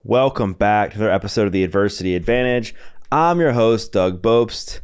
Welcome back to another episode of The Adversity Advantage. I'm your host, Doug Bopst,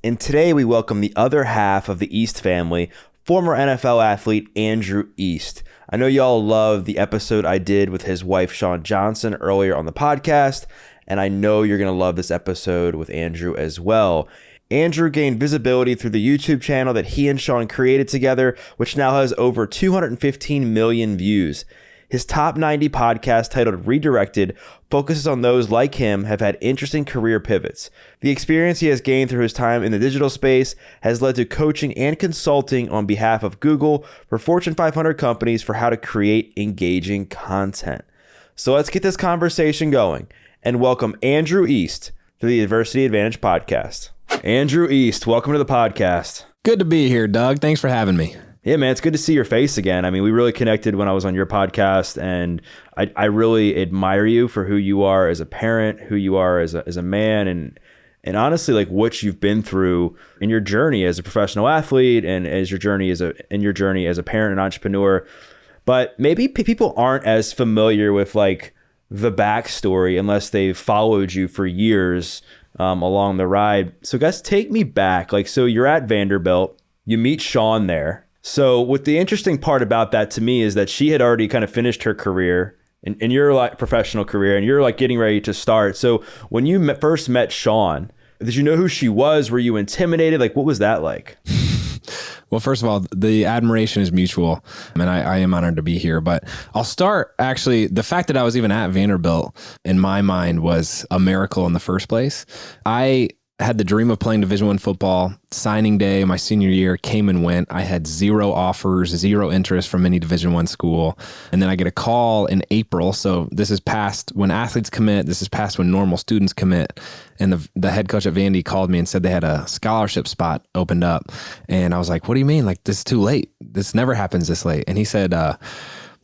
and today we welcome the other half of the East family, former NFL athlete Andrew East. I know y'all love the episode I did with his wife, Shawn Johnson, earlier on the podcast, and I know you're going to love this episode with Andrew as well. Andrew gained visibility through the YouTube channel that he and Shawn created together, which now has over 215 million views. His top 90 podcast titled Redirected focuses on those like him have had interesting career pivots. The experience he has gained through his time in the digital space has led to coaching and consulting on behalf of Google for Fortune 500 companies for how to create engaging content. So let's get this conversation going and welcome Andrew East to the Adversity Advantage podcast. Andrew East, welcome to the podcast. Good to be here, Doug. Thanks for having me. Yeah, man, it's good to see your face again. I mean, we really connected when I was on your podcast, and I really admire you for who you are as a parent, who you are as a man, and honestly, like what you've been through in your journey as a professional athlete and as your journey as a parent and entrepreneur. But maybe people aren't as familiar with like the backstory unless they've followed you for years along the ride. So guys, take me back. So you're at Vanderbilt, you meet Shawn there. So what the interesting part about that to me is that she had already kind of finished her career in your like professional career, and you're like getting ready to start. So when you first met Shawn, did you know who she was? Were you intimidated? Like, what was that like? Well, first of all, the admiration is mutual, and I am honored to be here. But I'll start, actually, the fact that I was even at Vanderbilt, in my mind, was a miracle in the first place. I had the dream of playing Division I football. Signing day, my senior year, came and went. I had zero offers, zero interest from any Division I school. And then I get a call in April. So this is past when athletes commit. This is past when normal students commit. And the head coach at Vandy called me and said they had a scholarship spot opened up. And I was like, what do you mean? Like, this is too late. This never happens this late. And he said,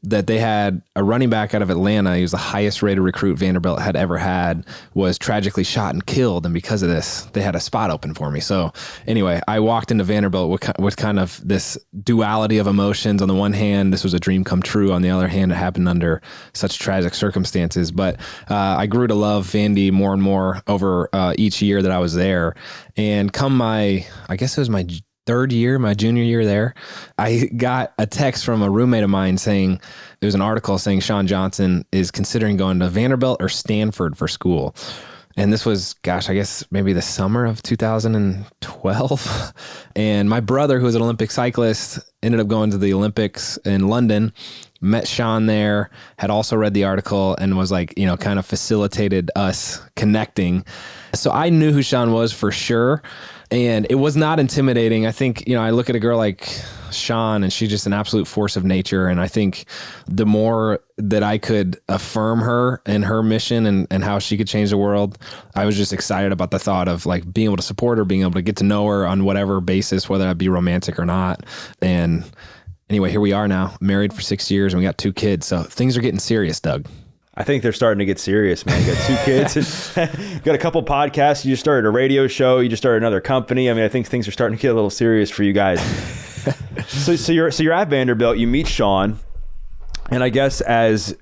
that they had a running back out of Atlanta. He was the highest rated recruit Vanderbilt had ever had, was tragically shot and killed. And because of this, they had a spot open for me. So anyway, I walked into Vanderbilt with kind of this duality of emotions. On the one hand, this was a dream come true. On the other hand, it happened under such tragic circumstances. But I grew to love Vandy more and more over each year that I was there. And come I guess it was my third year, my junior year there, I got a text from a roommate of mine saying, there was an article saying Shawn Johnson is considering going to Vanderbilt or Stanford for school. And this was, I guess maybe the summer of 2012. And my brother, who was an Olympic cyclist, ended up going to the Olympics in London, met Shawn there, had also read the article and was like, kind of facilitated us connecting. So I knew who Shawn was for sure. And it was not intimidating. I think, I look at a girl like Shawn and she's just an absolute force of nature. And I think the more that I could affirm her and her mission and how she could change the world, I was just excited about the thought of like being able to support her, being able to get to know her on whatever basis, whether that be romantic or not. And anyway, here we are now, married for 6 years, and we got 2 kids. So things are getting serious, Doug. I think they're starting to get serious, man. You got 2 kids, you got a couple podcasts. You just started a radio show. You just started another company. I mean, I think things are starting to get a little serious for you guys. So you're at Vanderbilt. You meet Shawn, and I guess as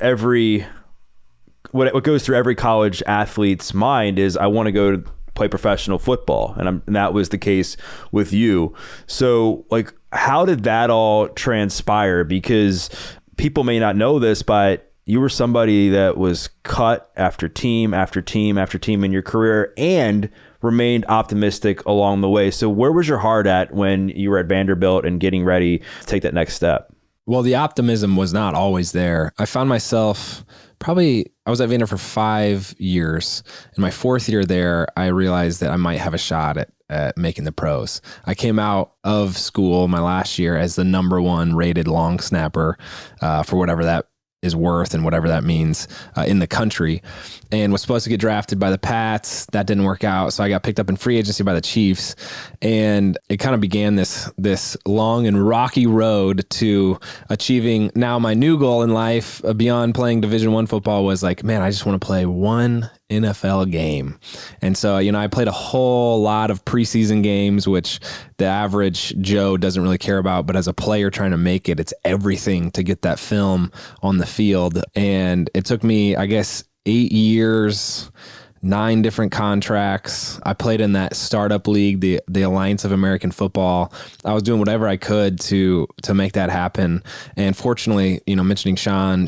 what goes through every college athlete's mind is, I want to go to play professional football, and that was the case with you. So, like, how did that all transpire? Because people may not know this, but you were somebody that was cut after team after team after team in your career and remained optimistic along the way. So where was your heart at when you were at Vanderbilt and getting ready to take that next step? Well, the optimism was not always there. I found myself I was at Vanderbilt for 5 years. In my 4th year there, I realized that I might have a shot at making the pros. I came out of school my last year as the number 1 rated long snapper for whatever that is worth and whatever that means in the country, and was supposed to get drafted by the Pats. That didn't work out. So I got picked up in free agency by the Chiefs, and it kind of began this long and rocky road to achieving now my new goal in life beyond playing Division I football was like, man, I just want to play one NFL game. And so, I played a whole lot of preseason games, which the average Joe doesn't really care about. But as a player trying to make it, it's everything to get that film on the field. And it took me, I guess, 8 years, 9 different contracts. I played in that startup league, the Alliance of American Football. I was doing whatever I could to make that happen. And fortunately, mentioning Shawn,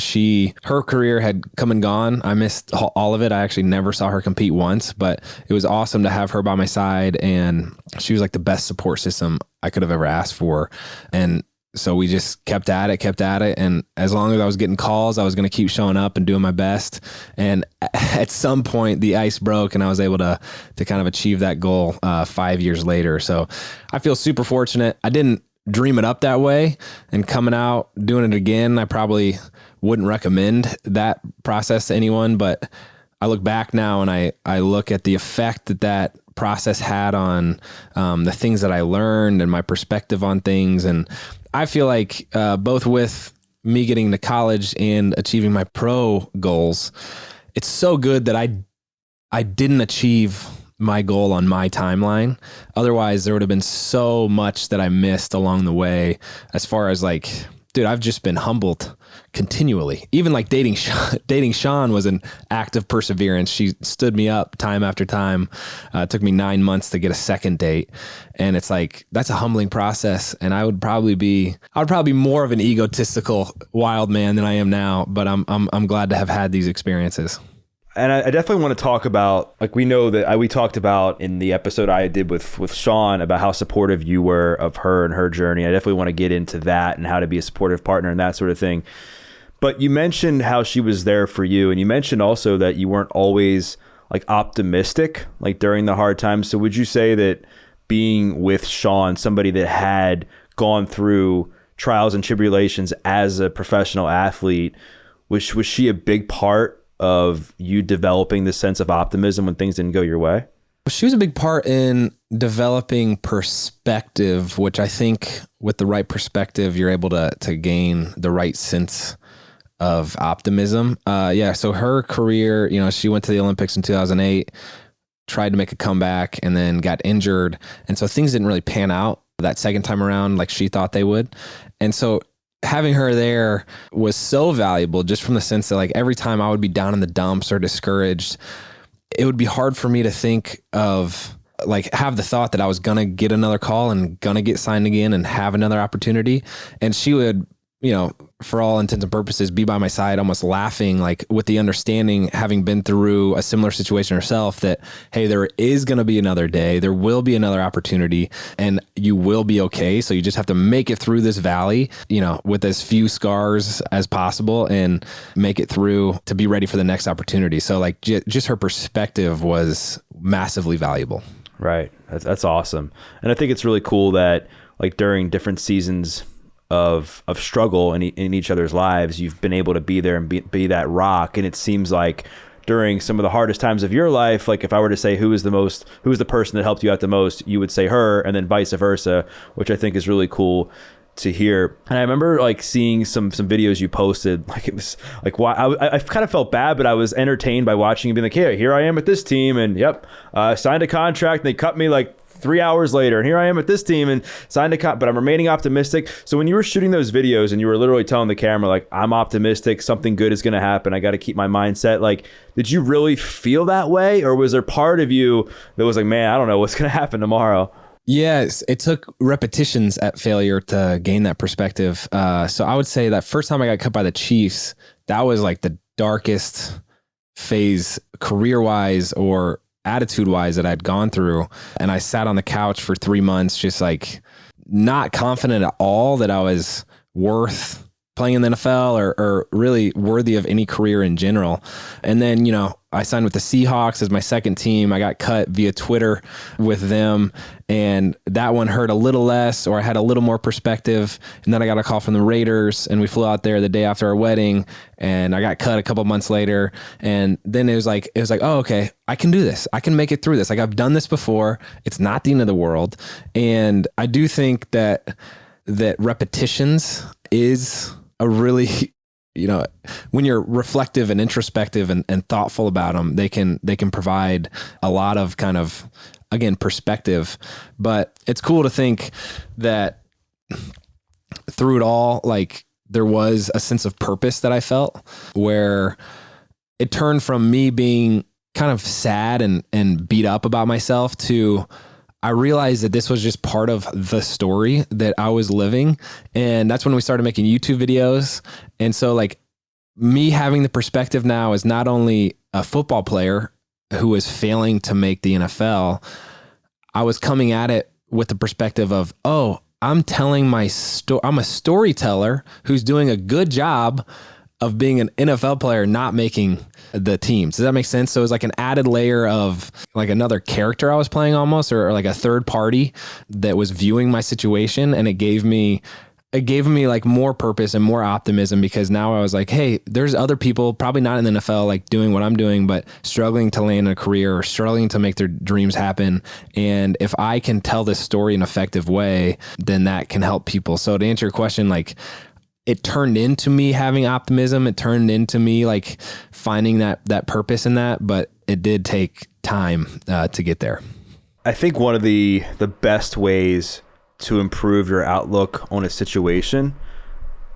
her career had come and gone. I missed all of it. I actually never saw her compete once, but it was awesome to have her by my side. And she was like the best support system I could have ever asked for. And so we just kept at it. And as long as I was getting calls, I was going to keep showing up and doing my best. And at some point the ice broke and I was able to kind of achieve that goal 5 years later. So I feel super fortunate. I didn't dream it up that way, and coming out, doing it again, I probably wouldn't recommend that process to anyone. But I look back now and I look at the effect that process had on the things that I learned and my perspective on things. And I feel like both with me getting to college and achieving my pro goals, it's so good that I didn't achieve my goal on my timeline. Otherwise, there would have been so much that I missed along the way, as far as like, dude, I've just been humbled continually. Even like dating Shawn was an act of perseverance. She stood me up time after time. It took me 9 months to get a second date. And it's like, that's a humbling process. And I would probably be more of an egotistical wild man than I am now, but I'm glad to have had these experiences. And I definitely want to talk about, like, we know that we talked about in the episode I did with Shawn about how supportive you were of her and her journey. I definitely want to get into that and how to be a supportive partner and that sort of thing. But you mentioned how she was there for you. And you mentioned also that you weren't always like optimistic, like during the hard times. So would you say that being with Shawn, somebody that had gone through trials and tribulations as a professional athlete, was she a big part of you developing this sense of optimism when things didn't go your way? She was a big part in developing perspective, which I think with the right perspective, you're able to gain the right sense of optimism. So her career, she went to the Olympics in 2008, tried to make a comeback, and then got injured. And so things didn't really pan out that second time around like she thought they would. And so having her there was so valuable, just from the sense that like every time I would be down in the dumps or discouraged, it would be hard for me to think of, like, have the thought that I was going to get another call and going to get signed again and have another opportunity. And she would, for all intents and purposes, be by my side, almost laughing, like with the understanding, having been through a similar situation herself, that, hey, there is going to be another day, there will be another opportunity, and you will be okay. So you just have to make it through this valley, with as few scars as possible, and make it through to be ready for the next opportunity. So like just her perspective was massively valuable. Right. That's awesome. And I think it's really cool that, like, during different seasons of struggle in each other's lives, you've been able to be there and be that rock. And it seems like during some of the hardest times of your life, like if I were to say who is the person that helped you out the most, you would say her, and then vice versa, which I think is really cool to hear. And I remember like seeing some videos you posted, like it was like, why I kind of felt bad, but I was entertained by watching you being like, hey, here I am at this team, and signed a contract, and they cut me like 3 hours later, and here I am at this team and signed a contract, but I'm remaining optimistic. So when you were shooting those videos and you were literally telling the camera, like, I'm optimistic, something good is going to happen, I got to keep my mindset, like, did you really feel that way? Or was there part of you that was like, man, I don't know what's going to happen tomorrow? Yes, it took repetitions at failure to gain that perspective. So I would say that first time I got cut by the Chiefs, that was like the darkest phase career-wise or attitude-wise that I'd gone through. And I sat on the couch for 3 months, just like not confident at all that I was worth playing in the NFL or really worthy of any career in general. And then, I signed with the Seahawks as my second team. I got cut via Twitter with them, and that one hurt a little less, or I had a little more perspective. And then I got a call from the Raiders, and we flew out there the day after our wedding, and I got cut a couple months later. And then it was like, oh, okay, I can do this. I can make it through this. Like, I've done this before. It's not the end of the world. And I do think that repetitions is a really, when you're reflective and introspective and thoughtful about them, they can provide a lot of kind of, again, perspective. But it's cool to think that through it all, like, there was a sense of purpose that I felt, where it turned from me being kind of sad and beat up about myself to I realized that this was just part of the story that I was living. And that's when we started making YouTube videos. And so like me having the perspective now as not only a football player who is failing to make the NFL, I was coming at it with the perspective of, oh, I'm telling my story. I'm a storyteller who's doing a good job of being an NFL player, not making the teams. Does that make sense? So it was like an added layer of like another character I was playing almost, or like a third party that was viewing my situation. And it gave me like more purpose and more optimism, because now I was like, hey, there's other people probably not in the NFL, like doing what I'm doing, but struggling to land a career or struggling to make their dreams happen. And if I can tell this story in an effective way, then that can help people. So to answer your question, like, it turned into me having optimism. It turned into me like finding that purpose in that, but it did take time to get there. I think one of the best ways to improve your outlook on a situation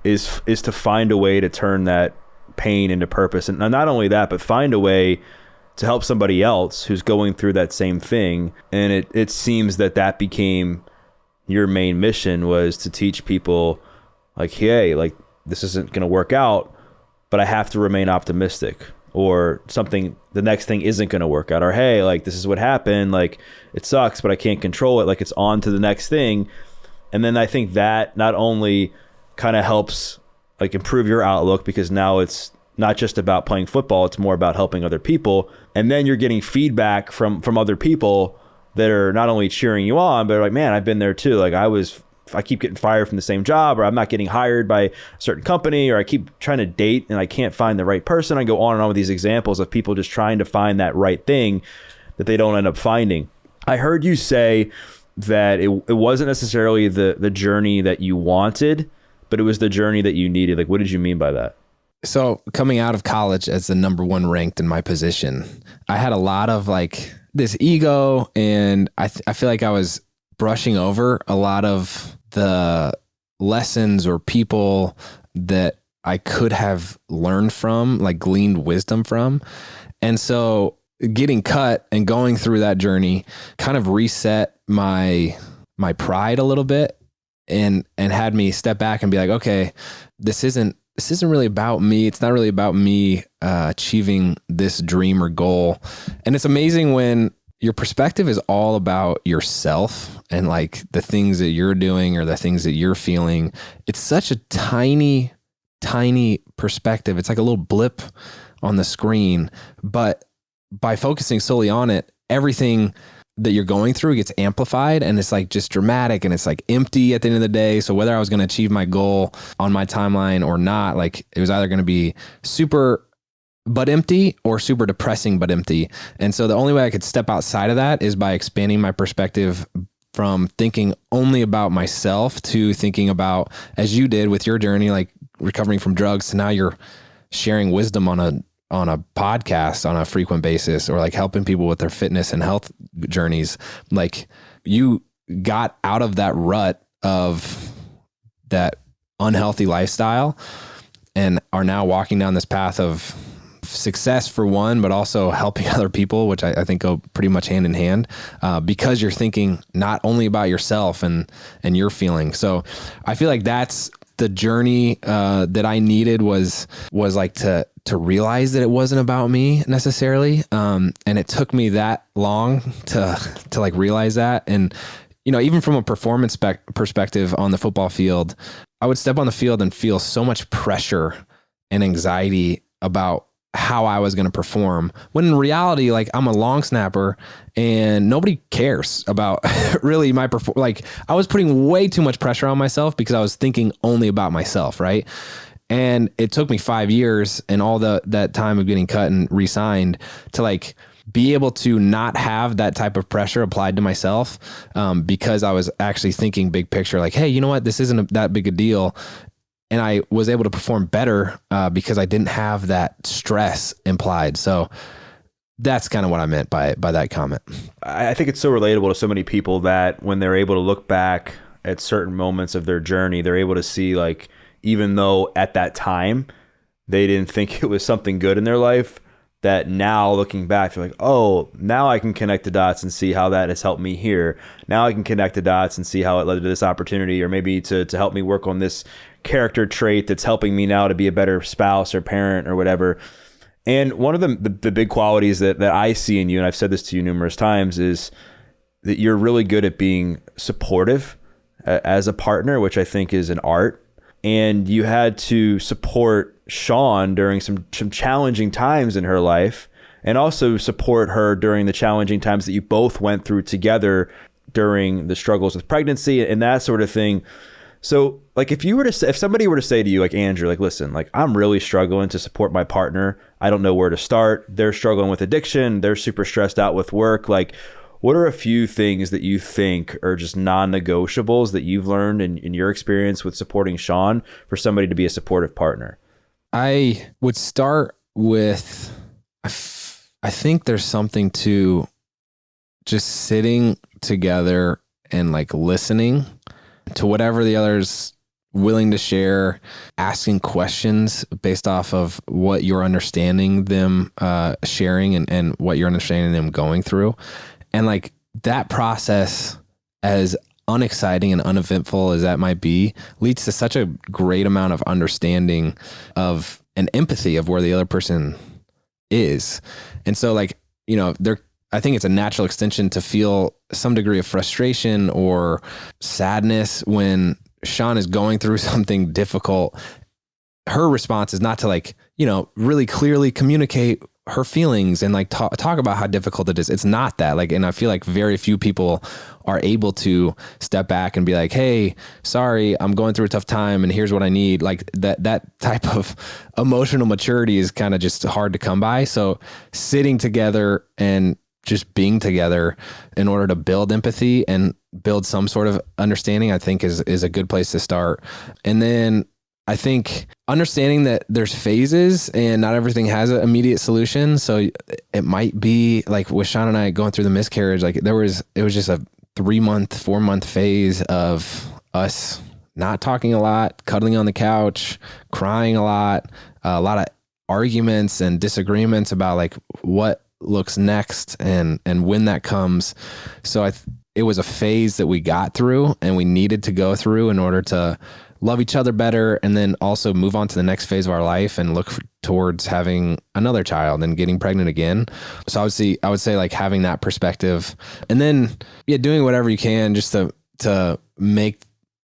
is to find a way to turn that pain into purpose. And not only that, but find a way to help somebody else who's going through that same thing. And it seems that became your main mission, was to teach people like, hey, like this isn't going to work out, but I have to remain optimistic, or something, the next thing isn't going to work out, or hey, like this is what happened, like it sucks, but I can't control it, like it's on to the next thing. And then I think that not only kind of helps like improve your outlook, because now it's not just about playing football, it's more about helping other people. And then you're getting feedback from other people that are not only cheering you on, but like, man, I've been there too. Like I keep getting fired from the same job, or I'm not getting hired by a certain company, or I keep trying to date and I can't find the right person. I go on and on with these examples of people just trying to find that right thing that they don't end up finding. I heard you say that it wasn't necessarily the journey that you wanted, but it was the journey that you needed. Like, what did you mean by that? So coming out of college as the number one ranked in my position, I had a lot of like this ego, and I feel like I was brushing over a lot of the lessons or people that I could have learned from, like gleaned wisdom from. And so getting cut and going through that journey kind of reset my pride a little bit, and had me step back and be like, okay, this isn't really about me. It's not really about me achieving this dream or goal. And it's amazing when your perspective is all about yourself and like the things that you're doing or the things that you're feeling. It's such a tiny, tiny perspective. It's like a little blip on the screen, but by focusing solely on it, everything that you're going through gets amplified, and it's like just dramatic, and it's like empty at the end of the day. So whether I was going to achieve my goal on my timeline or not, like it was either going to be super but empty or super depressing but empty. And so the only way I could step outside of that is by expanding my perspective from thinking only about myself to thinking about, as you did with your journey, like recovering from drugs, to now you're sharing wisdom on a podcast on a frequent basis, or like helping people with their fitness and health journeys. Like you got out of that rut of that unhealthy lifestyle and are now walking down this path of success for one, but also helping other people, which I think go pretty much hand in hand, because you're thinking not only about yourself and your feeling. So I feel like that's the journey that I needed was like to realize that it wasn't about me necessarily. And it took me that long to like realize that. And, you know, even from a performance perspective on the football field, I would step on the field and feel so much pressure and anxiety about how I was going to perform, when in reality, like I'm a long snapper and nobody cares about really my like I was putting way too much pressure on myself because I was thinking only about myself. Right. And it took me 5 years and all that time of getting cut and re-signed to like be able to not have that type of pressure applied to myself, because I was actually thinking big picture, like, hey, you know what, this isn't that big a deal. And I was able to perform better because I didn't have that stress implied. So that's kind of what I meant by that comment. I think it's so relatable to so many people that when they're able to look back at certain moments of their journey, they're able to see, like, even though at that time they didn't think it was something good in their life, that now looking back, you're like, oh, now I can connect the dots and see how that has helped me here. Now I can connect the dots and see how it led to this opportunity, or maybe to help me work on this character trait that's helping me now to be a better spouse or parent or whatever. And one of the big qualities that I see in you, and I've said this to you numerous times, is that you're really good at being supportive as a partner, which I think is an art. And you had to support Shawn during some challenging times in her life, and also support her during the challenging times that you both went through together during the struggles with pregnancy and that sort of thing. So like if somebody were to say to you, like, Andrew, like, listen, like, I'm really struggling to support my partner. I don't know where to start. They're struggling with addiction. They're super stressed out with work. Like, what are a few things that you think are just non-negotiables that you've learned in your experience with supporting Shawn for somebody to be a supportive partner? I would start with, I think there's something to just sitting together and like listening to whatever the other's willing to share, asking questions based off of what you're understanding them sharing and what you're understanding them going through. And like that process, as unexciting and uneventful as that might be, leads to such a great amount of understanding of and empathy of where the other person is. And so like, you know, I think it's a natural extension to feel some degree of frustration or sadness when Shawn is going through something difficult. Her response is not to like, you know, really clearly communicate her feelings and like talk about how difficult it is. It's not that, like, and I feel like very few people are able to step back and be like, hey, sorry, I'm going through a tough time and here's what I need. Like that type of emotional maturity is kind of just hard to come by. So sitting together and just being together in order to build empathy and build some sort of understanding, I think is a good place to start. And then I think understanding that there's phases and not everything has an immediate solution. So it might be like with Shawn and I going through the miscarriage, like it was just a 4-month phase of us not talking a lot, cuddling on the couch, crying a lot of arguments and disagreements about like what looks next and when that comes. So it was a phase that we got through and we needed to go through in order to love each other better, and then also move on to the next phase of our life and look towards having another child and getting pregnant again. So I would say like having that perspective, and then doing whatever you can just to make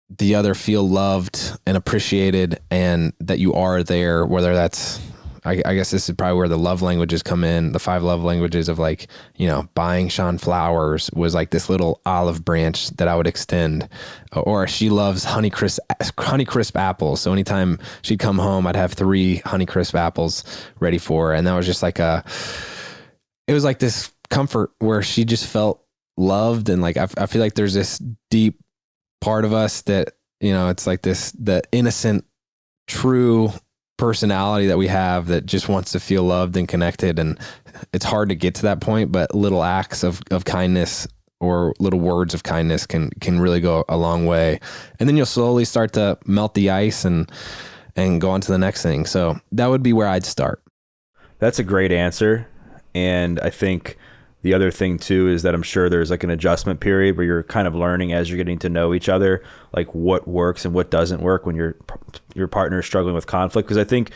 the other feel loved and appreciated and that you are there, whether that's, I guess this is probably where the love languages come in. The 5 love languages of like, you know, buying Shawn flowers was like this little olive branch that I would extend. Or she loves Honeycrisp apples. So anytime she'd come home, I'd have 3 Honeycrisp apples ready for her. And that was just like it was like this comfort where she just felt loved. And like, I feel like there's this deep part of us that, you know, it's like the innocent, true personality that we have that just wants to feel loved and connected. And it's hard to get to that point, but little acts of kindness or little words of kindness can really go a long way. And then you'll slowly start to melt the ice and go on to the next thing. So that would be where I'd start. That's a great answer. And I think the other thing too is that I'm sure there's like an adjustment period where you're kind of learning as you're getting to know each other, like what works and what doesn't work when your partner is struggling with conflict. Because I think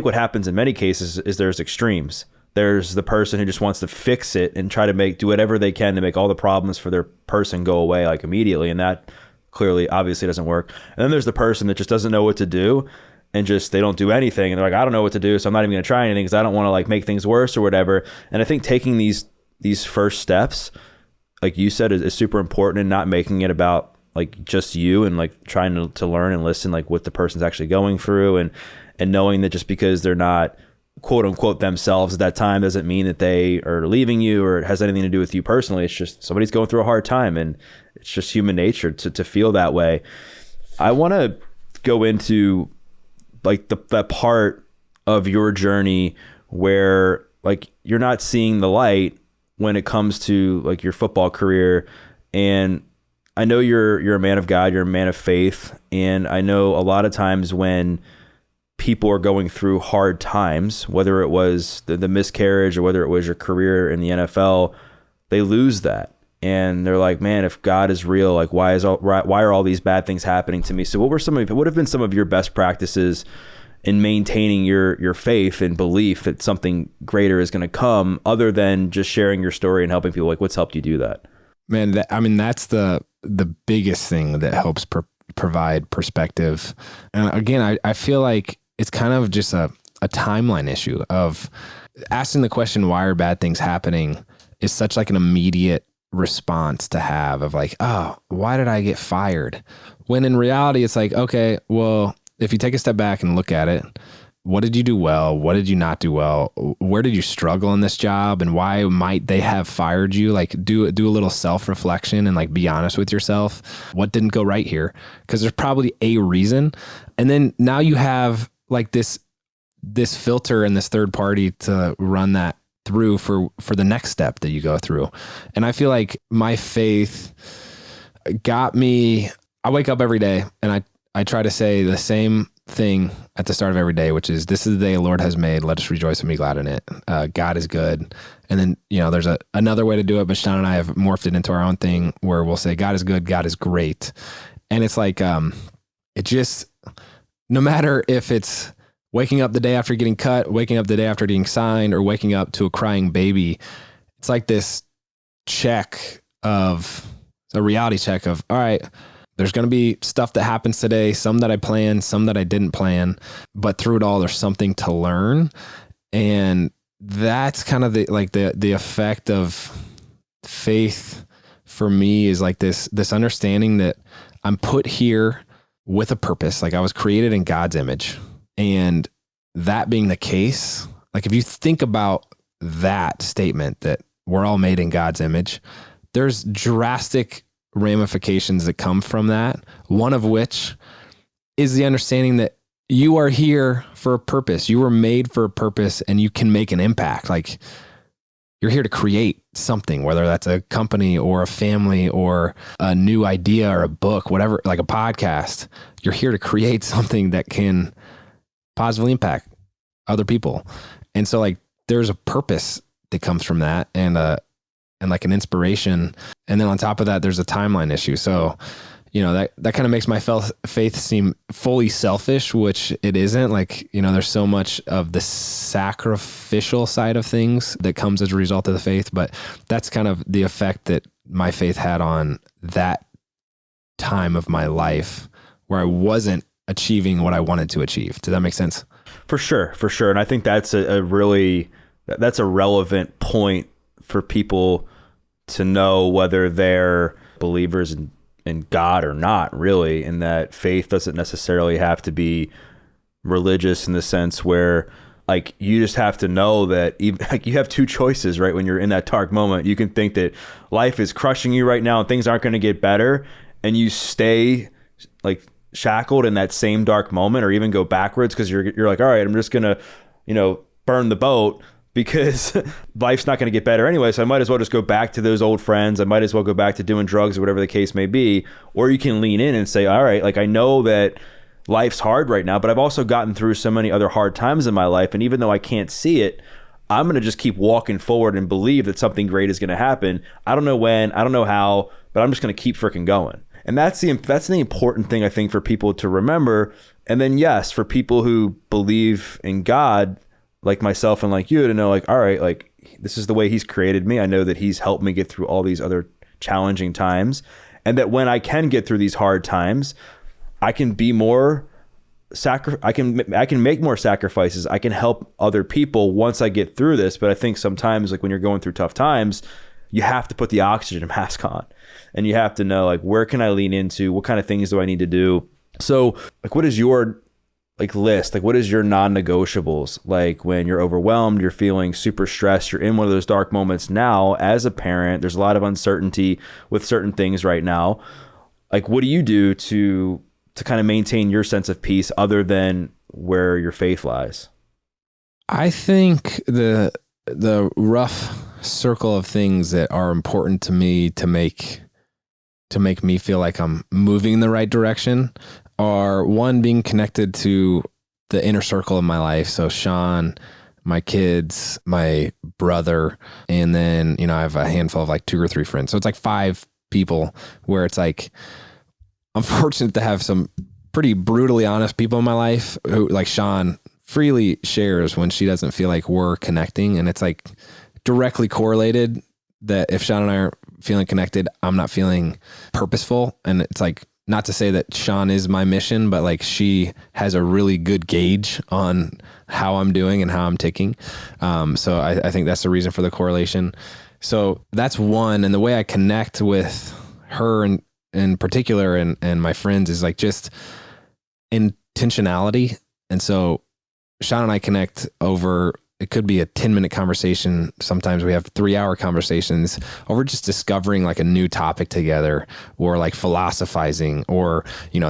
what happens in many cases is there's extremes. There's the person who just wants to fix it and try to do whatever they can to make all the problems for their person go away like immediately, and that clearly obviously doesn't work. And then there's the person that just doesn't know what to do and just they don't do anything, and they're like, I don't know what to do, so I'm not even going to try anything because I don't want to like make things worse or whatever. And I think taking these first steps, like you said, is super important, and not making it about like just you and like trying to learn and listen like what the person's actually going through, and knowing that just because they're not quote unquote themselves at that time doesn't mean that they are leaving you or it has anything to do with you personally. It's just somebody's going through a hard time, and it's just human nature to feel that way. I want to go into like that part of your journey where like you're not seeing the light when it comes to like your football career. And I know you're a man of God, you're a man of faith. And I know a lot of times when people are going through hard times, whether it was the miscarriage or whether it was your career in the NFL, they lose that. And they're like, man, if God is real, like why are all these bad things happening to me? So what have been some of your best practices in maintaining your faith and belief that something greater is going to come, other than just sharing your story and helping people? Like, what's helped you do that? Man, that's the biggest thing that helps provide perspective. And again, I feel like it's kind of just a timeline issue of asking the question, why are bad things happening, is such like an immediate response to have of like, oh, why did I get fired? When in reality, it's like, okay, well, if you take a step back and look at it, what did you do well? What did you not do well? Where did you struggle in this job? And why might they have fired you? Like do a little self-reflection and like be honest with yourself. What didn't go right here? Because there's probably a reason. And then now you have like this filter and this third party to run that through for the next step that you go through. And I feel like my faith got me, I wake up every day and I try to say the same thing at the start of every day, which is, this is the day the Lord has made. Let us rejoice and be glad in it. God is good. And then, there's another way to do it, but Shawn and I have morphed it into our own thing where we'll say, God is good. God is great. And it's like, it just, no matter if it's waking up the day after getting cut, waking up the day after getting signed, or waking up to a crying baby, it's like this a reality check of, all right, there's going to be stuff that happens today, some that I planned, some that I didn't plan, but through it all, there's something to learn. And that's kind of the effect of faith for me, is like this understanding that I'm put here with a purpose. Like I was created in God's image. And that being the case, like if you think about that statement that we're all made in God's image, there's drastic ramifications that come from that. One of which is the understanding that you are here for a purpose. You were made for a purpose and you can make an impact. Like you're here to create something, whether that's a company or a family or a new idea or a book, whatever, like a podcast. You're here to create something that can positively impact other people. And so like there's a purpose that comes from that, and like an inspiration. And then on top of that, there's a timeline issue. So, that kind of makes my faith seem fully selfish, which it isn't. Like, there's so much of the sacrificial side of things that comes as a result of the faith, but that's kind of the effect that my faith had on that time of my life where I wasn't achieving what I wanted to achieve. Does that make sense? For sure. And I think that's that's a relevant point for people to know whether they're believers in God or not, really, and that faith doesn't necessarily have to be religious in the sense where like you just have to know that even like you have two choices, right? When you're in that dark moment, you can think that life is crushing you right now and things aren't going to get better, and you stay like shackled in that same dark moment, or even go backwards because you're like, all right, I'm just gonna burn the boat because life's not going to get better anyway, so I might as well just go back to those old friends. I might as well go back to doing drugs or whatever the case may be. Or you can lean in and say, all right, like I know that life's hard right now, but I've also gotten through so many other hard times in my life, and even though I can't see it, I'm going to just keep walking forward and believe that something great is going to happen. I don't know when, I don't know how, but I'm just going to keep freaking going. And that's the important thing, I think, for people to remember. And then, yes, for people who believe in God, like myself and like you, to know like, all right, like this is the way he's created me. I know that he's helped me get through all these other challenging times. And that when I can get through these hard times, I can be more I can make more sacrifices. I can help other people once I get through this. But I think sometimes like when you're going through tough times, you have to put the oxygen mask on, and you have to know like, where can I lean into? What kind of things do I need to do? So like, what is your like list? Like, what is your non-negotiables? Like when you're overwhelmed, you're feeling super stressed, you're in one of those dark moments now as a parent, there's a lot of uncertainty with certain things right now. Like, what do you do to kind of maintain your sense of peace other than where your faith lies? I think the rough circle of things that are important to me to make me feel like I'm moving in the right direction are, one, being connected to the inner circle of my life. So Shawn, my kids, my brother, and then, I have a handful of like 2 or 3 friends. So it's like 5 people where it's like, I'm fortunate to have some pretty brutally honest people in my life who, like Shawn, freely shares when she doesn't feel like we're connecting. And it's like directly correlated that if Shawn and I aren't feeling connected, I'm not feeling purposeful. And it's like, not to say that Shawn is my mission, but like she has a really good gauge on how I'm doing and how I'm ticking. So I think that's the reason for the correlation. So that's one. And the way I connect with her in particular and my friends is like just intentionality. And so Shawn and I connect over, it could be a 10-minute conversation. Sometimes we have 3-hour conversations, or we're just discovering like a new topic together, or like philosophizing, or,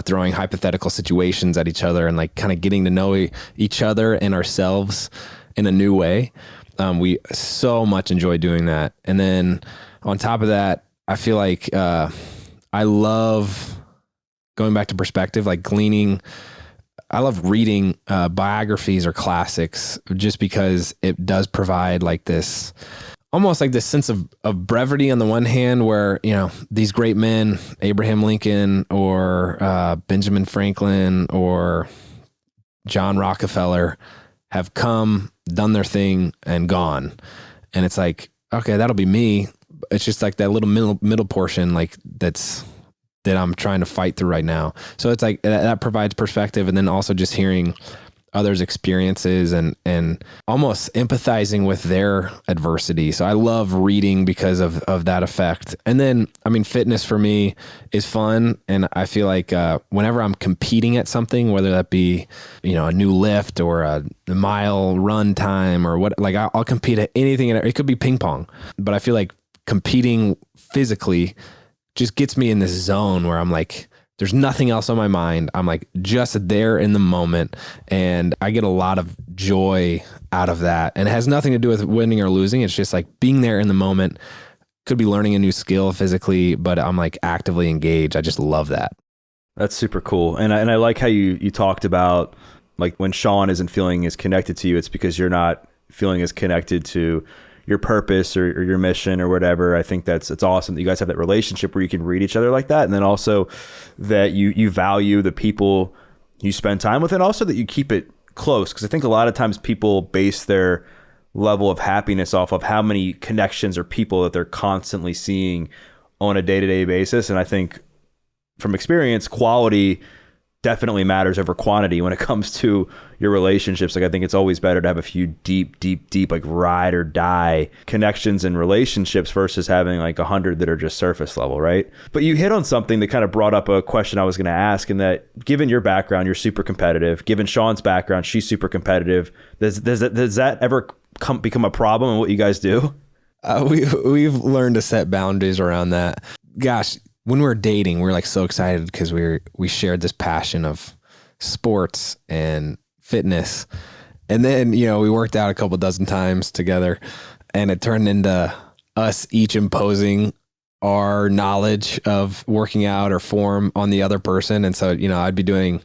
throwing hypothetical situations at each other and like kind of getting to know each other and ourselves in a new way. We so much enjoy doing that. And then on top of that, I feel like I love going back to perspective, like gleaning. I love reading biographies or classics just because it does provide like this, almost like this sense of brevity on the one hand, where, these great men, Abraham Lincoln or Benjamin Franklin or John Rockefeller, have come, done their thing and gone. And it's like, okay, that'll be me. It's just like that little middle portion, like that I'm trying to fight through right now. So it's like that provides perspective, and then also just hearing others' experiences and almost empathizing with their adversity. So I love reading because of that effect. And then, fitness for me is fun. And I feel like whenever I'm competing at something, whether that be, a new lift or a mile run time or what, like I'll compete at anything. It could be ping pong, but I feel like competing physically just gets me in this zone where I'm like, there's nothing else on my mind. I'm like just there in the moment, and I get a lot of joy out of that. And it has nothing to do with winning or losing. It's just like being there in the moment. Could be learning a new skill physically, but I'm like actively engaged. I just love that. That's super cool. And I like how you talked about like when Shawn isn't feeling as connected to you, it's because you're not feeling as connected to your purpose or your mission or whatever. I think it's awesome that you guys have that relationship where you can read each other like that. And then also that you value the people you spend time with, and also that you keep it close. Cause I think a lot of times people base their level of happiness off of how many connections or people that they're constantly seeing on a day-to-day basis. And I think from experience, quality definitely matters over quantity when it comes to your relationships. Like I think it's always better to have a few deep, like ride or die connections and relationships versus having like 100 that are just surface level, right? But you hit on something that kind of brought up a question I was going to ask, and that given your background, you're super competitive. Given Shawn's background, she's super competitive. Does that ever become a problem in what you guys do? We've learned to set boundaries around that. Gosh, when we were dating, we were like so excited because we shared this passion of sports and fitness. And then, we worked out a couple dozen times together, and it turned into us each imposing our knowledge of working out or form on the other person. And so, I'd be doing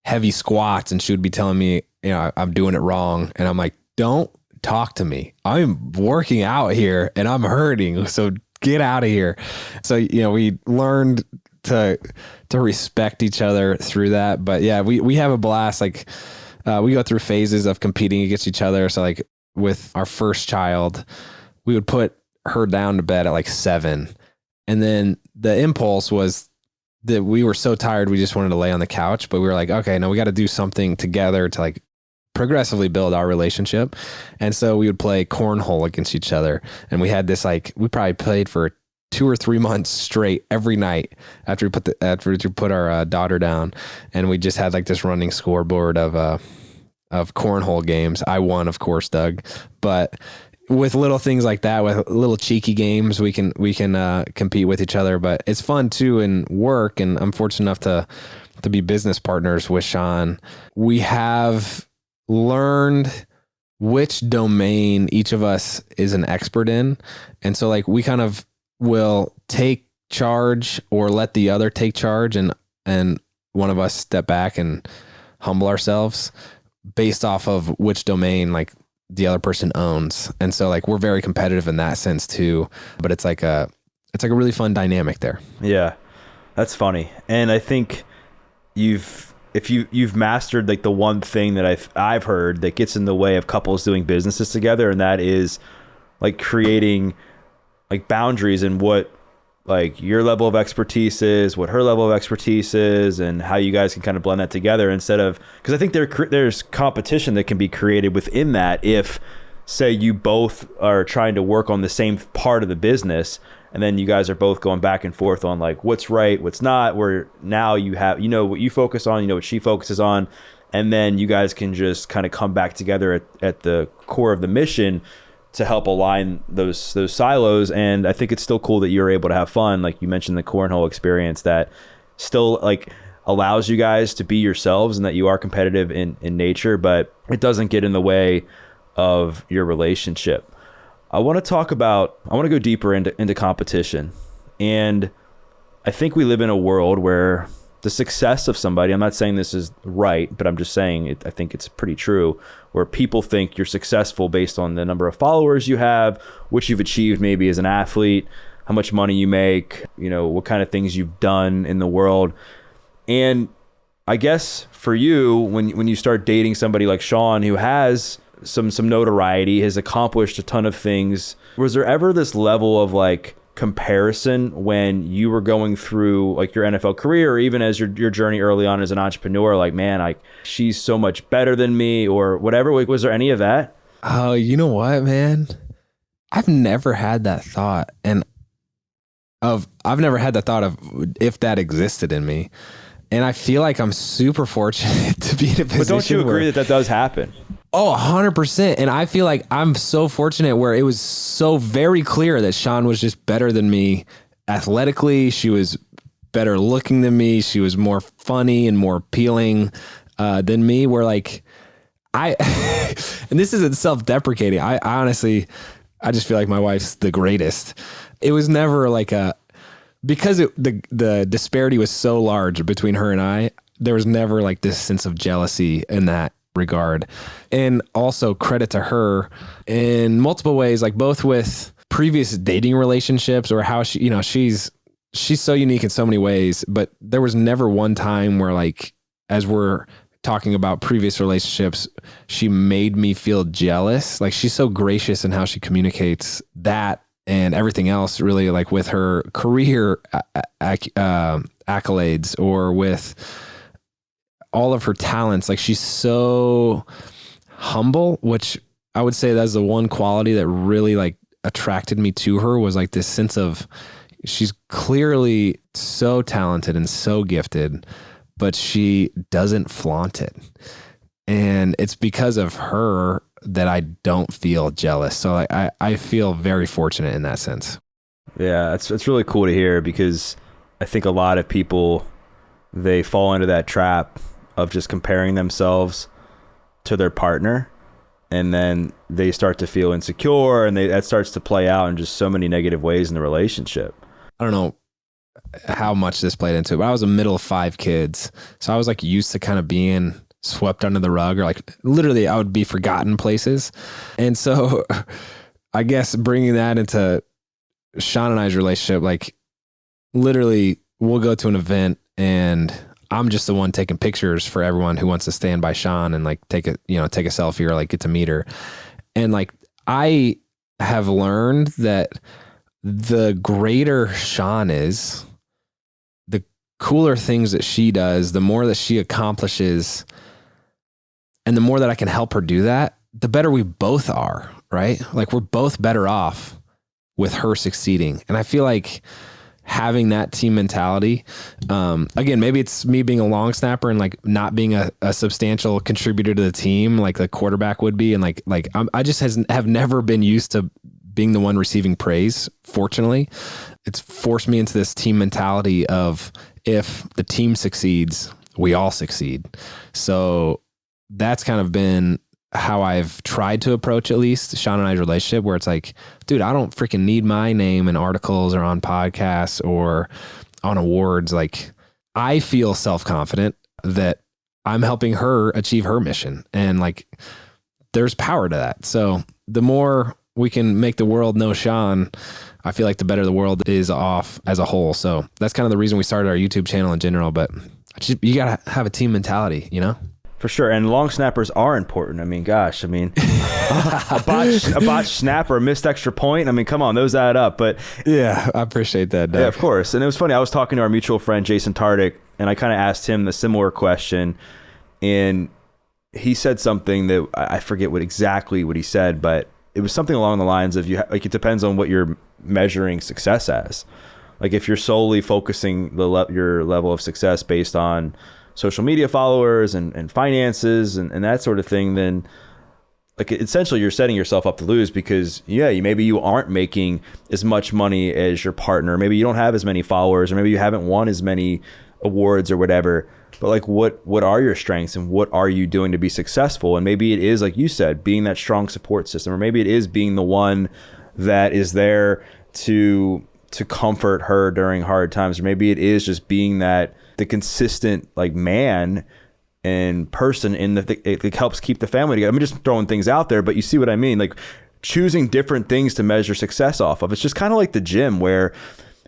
heavy squats and she would be telling me, I'm doing it wrong. And I'm like, don't talk to me. I'm working out here and I'm hurting. So get out of here. So, we learned to respect each other through that. But yeah, we have a blast. Like, we go through phases of competing against each other. So like with our first child, we would put her down to bed at like 7. And then the impulse was that we were so tired, we just wanted to lay on the couch, but we were like, okay, no, we got to do something together to like progressively build our relationship. And so we would play cornhole against each other. And we had this, like, we probably played for 2 or 3 months straight every night after we put our daughter down. And we just had like this running scoreboard of cornhole games. I won, of course, Doug, but with little things like that, with little cheeky games, we can compete with each other. But it's fun too in work. And I'm fortunate enough to be business partners with Shawn. We have learned which domain each of us is an expert in. And so like we kind of will take charge or let the other take charge, and one of us step back and humble ourselves. based off of which domain like the other person owns. And so like we're very competitive in that sense too, but it's like a really fun dynamic there. Yeah. That's funny. And I think you've mastered like the one thing that I've heard that gets in the way of couples doing businesses together, and that is like creating like boundaries and what like your level of expertise is, what her level of expertise is, and how you guys can kind of blend that together instead of, because I think there's competition that can be created within that if, say, you both are trying to work on the same part of the business, and then you guys are both going back and forth on like what's right, what's not, where now you know what you focus on, you know what she focuses on, and then you guys can just kind of come back together at the core of the mission to help align those silos. And I think it's still cool that you're able to have fun. Like you mentioned the cornhole experience that still like allows you guys to be yourselves and that you are competitive in nature, but it doesn't get in the way of your relationship. I want to go deeper into competition. And I think we live in a world where the success of somebody, I'm not saying this is right, but I'm just saying I think it's pretty true, where people think you're successful based on the number of followers you have, what you've achieved maybe as an athlete, how much money you make, you know, what kind of things you've done in the world. And I guess for you, when you start dating somebody like Shawn, who has some notoriety, has accomplished a ton of things, was there ever this level of like comparison when you were going through like your NFL career, or even as your journey early on as an entrepreneur, like, man, like she's so much better than me or whatever? Like, was there any of that? Oh, you know what, man? I've never had that thought. I've never had the thought of if that existed in me. And I feel like I'm super fortunate to be in a position. But don't you agree that does happen? Oh, 100%. And I feel like I'm so fortunate where it was so very clear that Shawn was just better than me athletically. She was better looking than me. She was more funny and more appealing than me, where like and this isn't self-deprecating. I honestly, I just feel like my wife's the greatest. It was never like because the disparity was so large between her and I, there was never like this sense of jealousy in that regard. And also credit to her in multiple ways, like both with previous dating relationships or how she, you know, she's so unique in so many ways, but there was never one time where like, as we're talking about previous relationships, she made me feel jealous. Like she's so gracious in how she communicates that and everything else, really, like with her career accolades or with all of her talents. Like she's so humble, which I would say that's the one quality that really like attracted me to her, was like this sense of she's clearly so talented and so gifted, but she doesn't flaunt it. And it's because of her that I don't feel jealous. So like, I feel very fortunate in that sense. Yeah, it's really cool to hear, because I think a lot of people, they fall into that trap of just comparing themselves to their partner, and then they start to feel insecure, and that starts to play out in just so many negative ways in the relationship. I don't know how much this played into it, but I was a middle of 5 kids. So I was like used to kind of being swept under the rug, or like literally I would be forgotten places. And so I guess bringing that into Shawn and I's relationship, like literally we'll go to an event and I'm just the one taking pictures for everyone who wants to stand by Shawn and like take a selfie or like get to meet her. And like, I have learned that the greater Shawn is, the cooler things that she does, the more that she accomplishes, and the more that I can help her do that, the better we both are, right? Like we're both better off with her succeeding. And I feel like having that team mentality, again, maybe it's me being a long snapper and like not being a substantial contributor to the team like the quarterback would be. And I just have never been used to being the one receiving praise. Fortunately, it's forced me into this team mentality of, if the team succeeds, we all succeed. So that's kind of been how I've tried to approach at least Shawn and I's relationship, where it's like, dude, I don't freaking need my name in articles or on podcasts or on awards. Like, I feel self-confident that I'm helping her achieve her mission. And like, there's power to that. So the more we can make the world know Shawn, I feel like the better the world is off as a whole. So that's kind of the reason we started our YouTube channel in general, but you got to have a team mentality, you know? For sure. And long snappers are important. I mean, gosh, a botched snap or a missed extra point. I mean, come on, those add up. But yeah, I appreciate that, Doug. Yeah, of course. And it was funny. I was talking to our mutual friend, Jason Tardik, and I kind of asked him the similar question. And he said something that I forget exactly what he said, but it was something along the lines of it depends on what you're measuring success as. Like if you're solely focusing your level of success based on social media followers and finances and that sort of thing, then like essentially you're setting yourself up to lose because maybe you aren't making as much money as your partner. Maybe you don't have as many followers, or maybe you haven't won as many awards or whatever. But like what are your strengths and what are you doing to be successful? And maybe it is, like you said, being that strong support system, or maybe it is being the one that is there to comfort her during hard times, or maybe it is just being the consistent like man and person it helps keep the family together. I'm just throwing things out there, but you see what I mean? Like choosing different things to measure success off of. It's just kind of like the gym, where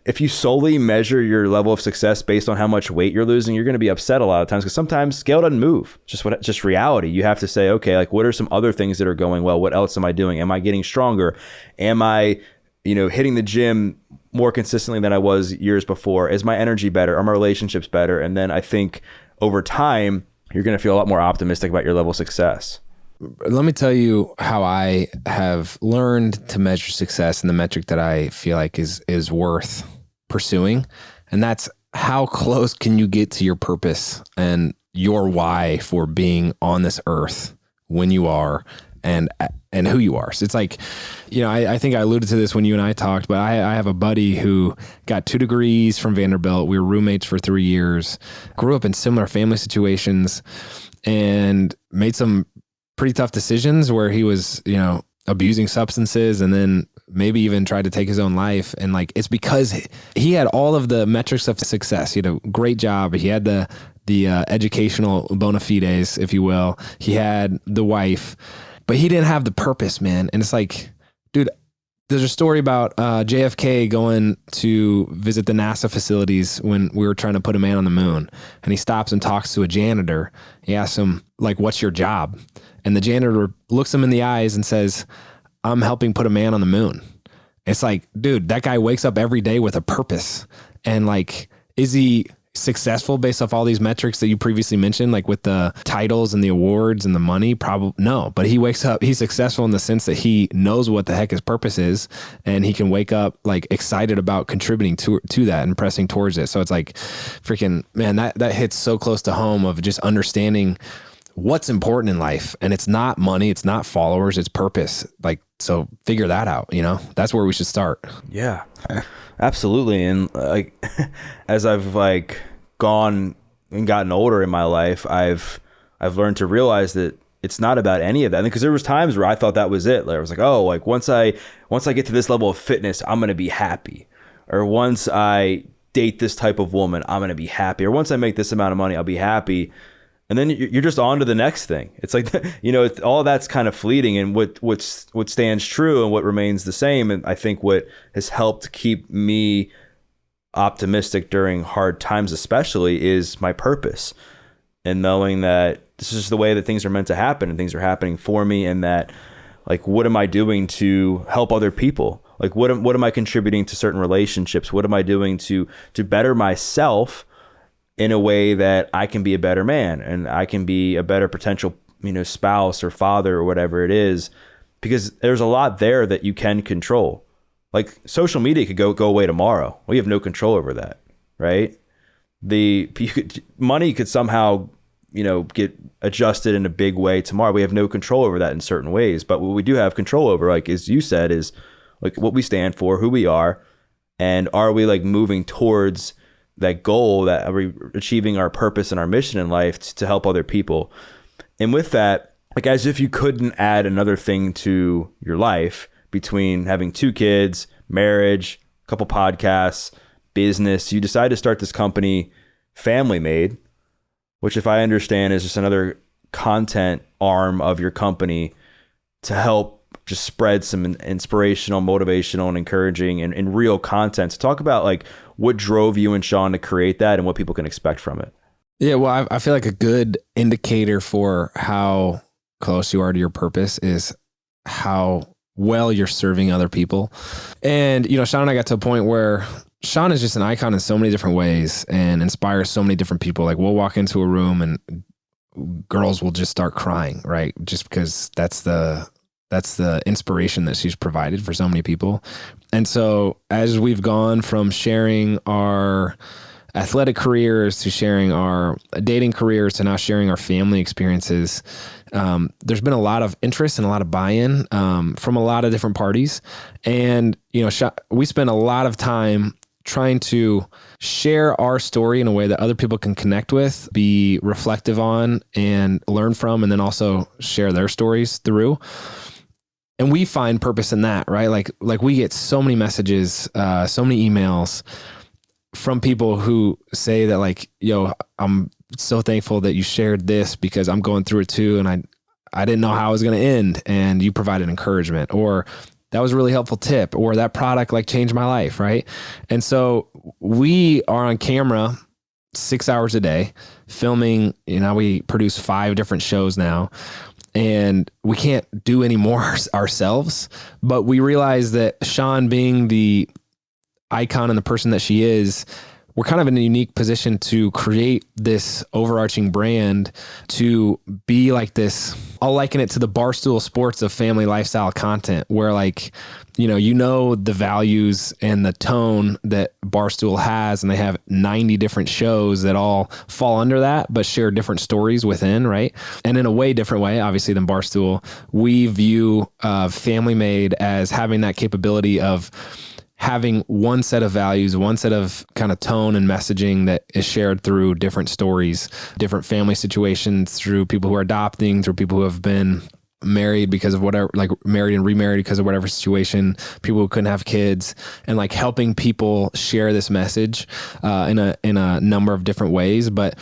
if you solely measure your level of success based on how much weight you're losing, you're going to be upset a lot of times, because sometimes scale doesn't move. Just reality. You have to say, okay, like what are some other things that are going well? What else am I doing? Am I getting stronger? Am I, hitting the gym more consistently than I was years before? Is my energy better? Are my relationships better? And then I think over time, you're going to feel a lot more optimistic about your level of success. Let me tell you how I have learned to measure success, and the metric that I feel like is worth pursuing. And that's how close can you get to your purpose and your why for being on this earth when you are and who you are. So it's like, I think I alluded to this when you and I talked, but I have a buddy who got 2 degrees from Vanderbilt. We were roommates for 3 years, grew up in similar family situations, and made some pretty tough decisions where he was, abusing substances, and then maybe even tried to take his own life. And like, it's because he had all of the metrics of success. He had a great job. He had the educational bona fides, if you will. He had the wife, but he didn't have the purpose, man. And it's like, dude, there's a story about JFK going to visit the NASA facilities when we were trying to put a man on the moon. And he stops and talks to a janitor. He asks him, like, what's your job? And the janitor looks him in the eyes and says, I'm helping put a man on the moon. It's like, dude, that guy wakes up every day with a purpose. And like, is he successful based off all these metrics that you previously mentioned, like with the titles and the awards and the money? Probably no, but he wakes up, he's successful in the sense that he knows what the heck his purpose is, and he can wake up like excited about contributing to that and pressing towards it. So it's like, freaking, man, that hits so close to home of just understanding what's important in life. And it's not money, it's not followers, it's purpose. Like, so figure that out, that's where we should start. Yeah, absolutely. And like, as I've like gone and gotten older in my life, I've learned to realize that it's not about any of that. Because there was times where I thought that was it. Like, I was like, oh, like once I get to this level of fitness, I'm going to be happy. Or once I date this type of woman, I'm going to be happy. Or once I make this amount of money, I'll be happy. And then you're just on to the next thing. It's like, all that's kind of fleeting, and what stands true and what remains the same. And I think what has helped keep me optimistic during hard times, especially, is my purpose, and knowing that this is the way that things are meant to happen, and things are happening for me. And that, like, what am I doing to help other people? Like, what am I contributing to certain relationships? What am I doing to better myself in a way that I can be a better man, and I can be a better potential, spouse or father or whatever it is, because there's a lot there that you can control. Like, social media could go away tomorrow. We have no control over that, right? Money could somehow, get adjusted in a big way tomorrow. We have no control over that in certain ways. But what we do have control over, like as you said, is like what we stand for, who we are, and are we like moving towards that goal, that are we achieving our purpose and our mission in life to help other people. And with that, like, as if you couldn't add another thing to your life between having 2 kids, marriage, a couple podcasts, business, you decide to start this company, Family Made, which if I understand is just another content arm of your company to help just spread some inspirational, motivational, and encouraging and real content. So talk about like what drove you and Shawn to create that and what people can expect from it. Yeah, well, I feel like a good indicator for how close you are to your purpose is how well you're serving other people. And, Shawn and I got to a point where Shawn is just an icon in so many different ways and inspires so many different people. Like we'll walk into a room and girls will just start crying, right? Just because that's the inspiration that she's provided for so many people. And so as we've gone from sharing our athletic careers to sharing our dating careers to now sharing our family experiences, there's been a lot of interest and a lot of buy-in from a lot of different parties. And, we spend a lot of time trying to share our story in a way that other people can connect with, be reflective on, and learn from, and then also share their stories through. And we find purpose in that, right? Like we get so many messages, so many emails from people who say that like, I'm so thankful that you shared this because I'm going through it too. And I didn't know how it was going to end. And you provided encouragement, or that was a really helpful tip, or that product like changed my life. Right. And so we are on camera 6 hours a day filming, we produce 5 different shows now. And we can't do any more ourselves, but we realize that Shawn, being the icon and the person that she is, we're kind of in a unique position to create this overarching brand to be like this. I'll liken it to the Barstool Sports of family lifestyle content, where like, the values and the tone that Barstool has, and they have 90 different shows that all fall under that, but share different stories within, right? And in a way different way, obviously, than Barstool, we view Family Made as having that capability of having one set of values, one set of kind of tone and messaging that is shared through different stories, different family situations, through people who are adopting, through people who have been married because of whatever, like married and remarried because of whatever situation, people who couldn't have kids, and like helping people share this message in a number of different ways. But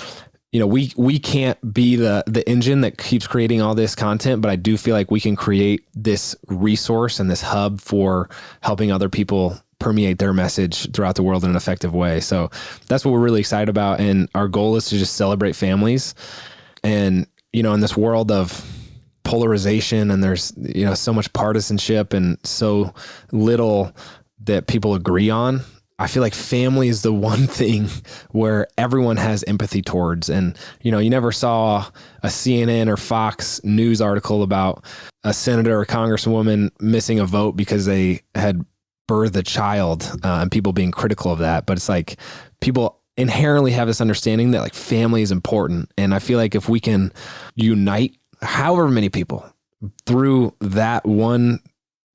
we can't be the engine that keeps creating all this content, but I do feel like we can create this resource and this hub for helping other people permeate their message throughout the world in an effective way. So that's what we're really excited about. And our goal is to just celebrate families. And, in this world of polarization, and there's, so much partisanship and so little that people agree on, I feel like family is the one thing where everyone has empathy towards. And, you never saw a CNN or Fox News article about a senator or congresswoman missing a vote because they had birthed a child, and people being critical of that. But it's like people inherently have this understanding that like family is important. And I feel like if we can unite however many people through that one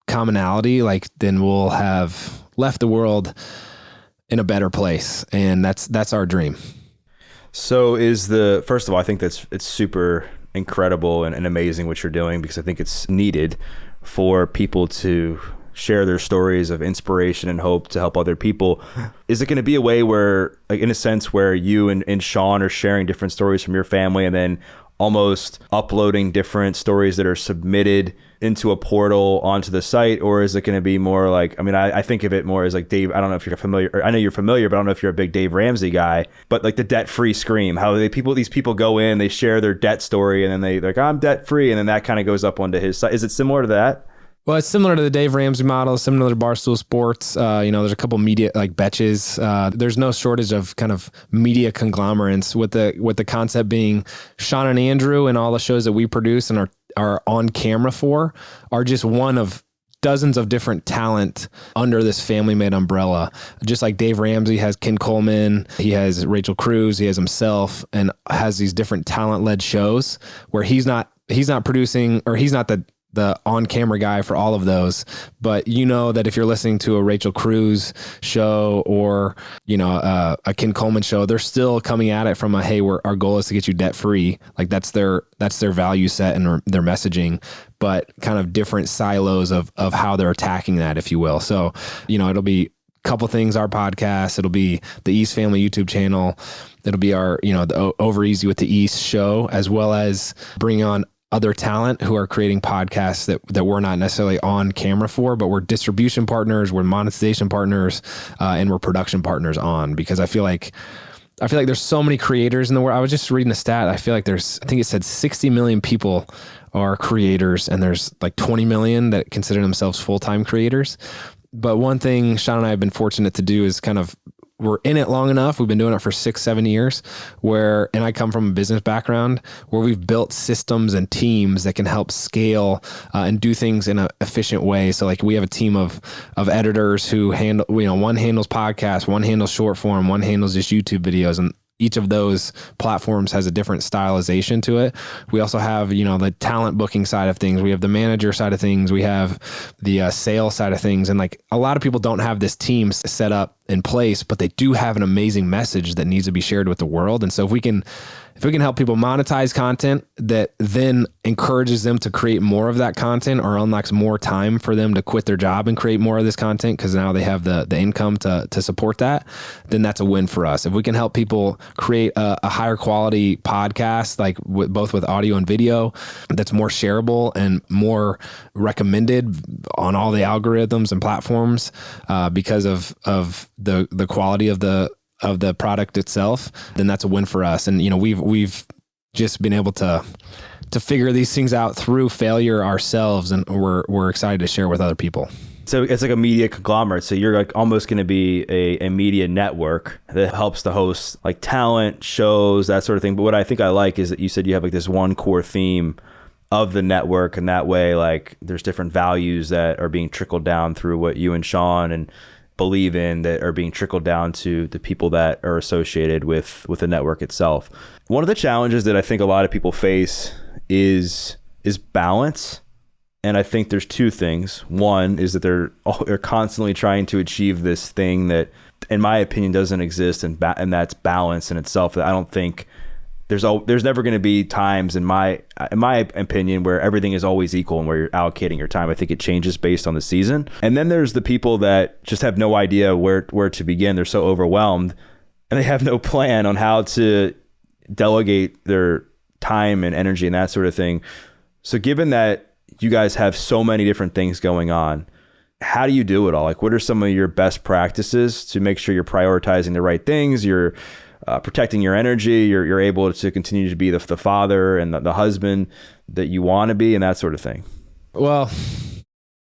commonality, like then we'll have left the world in a better place. And that's our dream. So first of all, I think it's super incredible and amazing what you're doing, because I think it's needed for people to share their stories of inspiration and hope to help other people. Is it going to be a way where, like, in a sense, where you and Shawn are sharing different stories from your family and then almost uploading different stories that are submitted into a portal onto the site? Or is it going to be more like, I think of it more as like Dave, I don't know if you're familiar, or I know you're familiar, but I don't know if you're a big Dave Ramsey guy, but like the debt-free scream, how these people go in, they share their debt story, and then they like, I'm debt-free. And then that kind of goes up onto his site. Is it similar to that? Well, it's similar to the Dave Ramsey model, similar to Barstool Sports. There's a couple media like Betches. There's no shortage of kind of media conglomerates, with the concept being Shawn and Andrew and all the shows that we produce and are on camera for are just one of dozens of different talent under this Family Made umbrella. Just like Dave Ramsey has Ken Coleman, he has Rachel Cruz, he has himself, and has these different talent-led shows where he's not producing, or he's not the on-camera guy for all of those. But that if you're listening to a Rachel Cruz show or, a Ken Coleman show, they're still coming at it from our goal is to get you debt free. Like that's their value set and their messaging, but kind of different silos of how they're attacking that, if you will. So, it'll be couple things, our podcast, it'll be the East Family YouTube channel. It'll be our, the Over Easy with the East show, as well as bring on other talent who are creating podcasts that we're not necessarily on camera for, but we're distribution partners, we're monetization partners, and we're production partners on, because I feel like there's so many creators in the world. I was just reading a stat. I feel like I think it said 60 million people are creators, and there's like 20 million that consider themselves full-time creators. But one thing Shawn and I have been fortunate to do is we're in it long enough. We've been doing it for 6-7 years and I come from a business background where we've built systems and teams that can help scale and do things in an efficient way. So like we have a team of editors who handle, one handles podcasts, one handles short form, one handles just YouTube videos. And each of those platforms has a different stylization to it. We also have, the talent booking side of things. We have the manager side of things. We have the sales side of things. And like a lot of people don't have this team set up in place, but they do have an amazing message that needs to be shared with the world. And so if we can help people monetize content that then encourages them to create more of that content, or unlocks more time for them to quit their job and create more of this content because now they have the income to support that, then that's a win for us. If we can help people create a higher quality podcast, like both with audio and video, that's more shareable and more recommended on all the algorithms and platforms because of the quality of the product itself, then that's a win for us. And we've just been able to figure these things out through failure ourselves, and we're excited to share with other people. So it's like a media conglomerate. So you're like almost going to be a media network that helps to host like talent shows, that sort of thing. But what I think I like is that you said you have like this one core theme of the network, and that way like there's different values that are being trickled down through what you and Shawn and believe in that are being trickled down to the people that are associated with the network itself. One of the challenges that I think a lot of people face is balance. And I think there's two things. One is that they're constantly trying to achieve this thing that, in my opinion, doesn't exist, and that's balance in itself. That I don't think there's never going to be times in my opinion where everything is always equal and where you're allocating your time. I think it changes based on the season. And then there's the people that just have no idea where to begin. They're so overwhelmed and they have no plan on how to delegate their time and energy and that sort of thing. So given that you guys have so many different things going on, how do you do it all? Like, what are some of your best practices to make sure you're prioritizing the right things? You're protecting your energy. You're able to continue to be the father and the husband that you want to be, and that sort of thing. Well,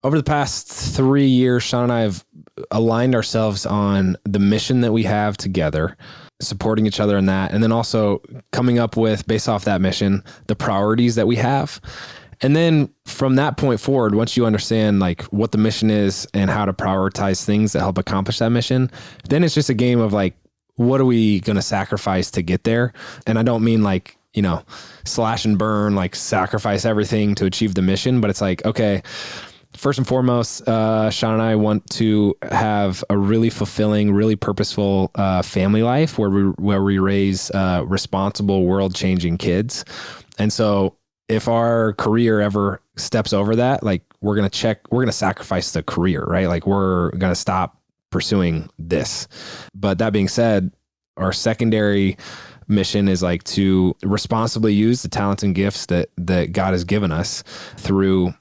over the past 3 years, Shawn and I have aligned ourselves on the mission that we have together, supporting each other in that, and then also coming up with, based off that mission, the priorities that we have. And then from that point forward, once you understand like what the mission is and how to prioritize things that help accomplish that mission, then it's just a game of like, what are we going to sacrifice to get there? And I don't mean like, slash and burn, like sacrifice everything to achieve the mission, but it's like, okay, first and foremost, Shawn and I want to have a really fulfilling, really purposeful family life where we raise responsible, world-changing kids. And so if our career ever steps over that, like we're going to sacrifice the career, right? Like we're going to stop pursuing this. But that being said, our secondary mission is like to responsibly use the talents and gifts that God has given us through,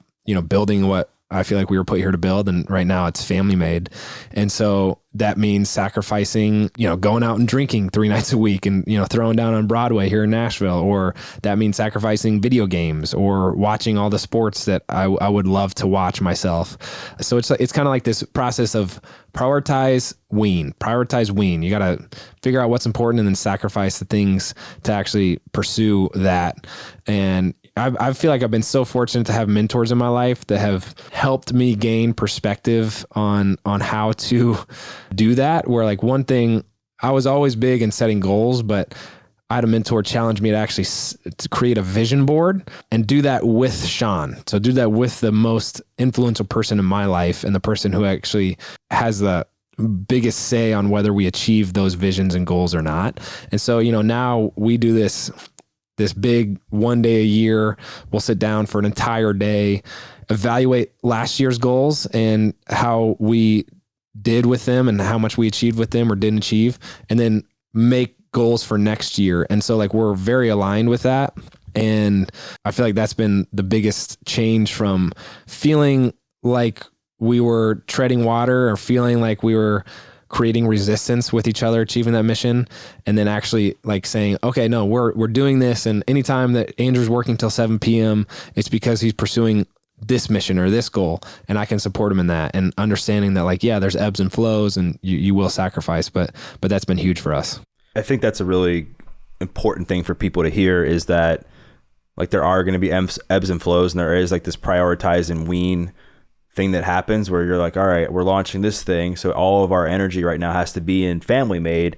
building what I feel like we were put here to build. And right now it's family made. And so that means sacrificing, going out and drinking 3 nights a week and, throwing down on Broadway here in Nashville, or that means sacrificing video games or watching all the sports that I would love to watch myself. So it's kind of like this process of prioritize, wean. You got to figure out what's important and then sacrifice the things to actually pursue that. And I feel like I've been so fortunate to have mentors in my life that have helped me gain perspective on how to do that. Where like one thing, I was always big in setting goals, but I had a mentor challenge me to actually to create a vision board and do that with Shawn. So do that with the most influential person in my life and the person who actually has the biggest say on whether we achieve those visions and goals or not. And so, now we do this big 1 day a year. We'll sit down for an entire day, evaluate last year's goals and how we did with them and how much we achieved with them or didn't achieve, and then make goals for next year. And so like we're very aligned with that. And I feel like that's been the biggest change from feeling like we were treading water or feeling like we were creating resistance with each other, achieving that mission. And then actually like saying, okay, no, we're doing this. And anytime that Andrew's working till 7 PM, it's because he's pursuing this mission or this goal, and I can support him in that, and understanding that like, yeah, there's ebbs and flows and you will sacrifice, but that's been huge for us. I think that's a really important thing for people to hear, is that like there are going to be ebbs and flows, and there is like this prioritize and wean thing that happens where you're like, all right, we're launching this thing, so all of our energy right now has to be in family made,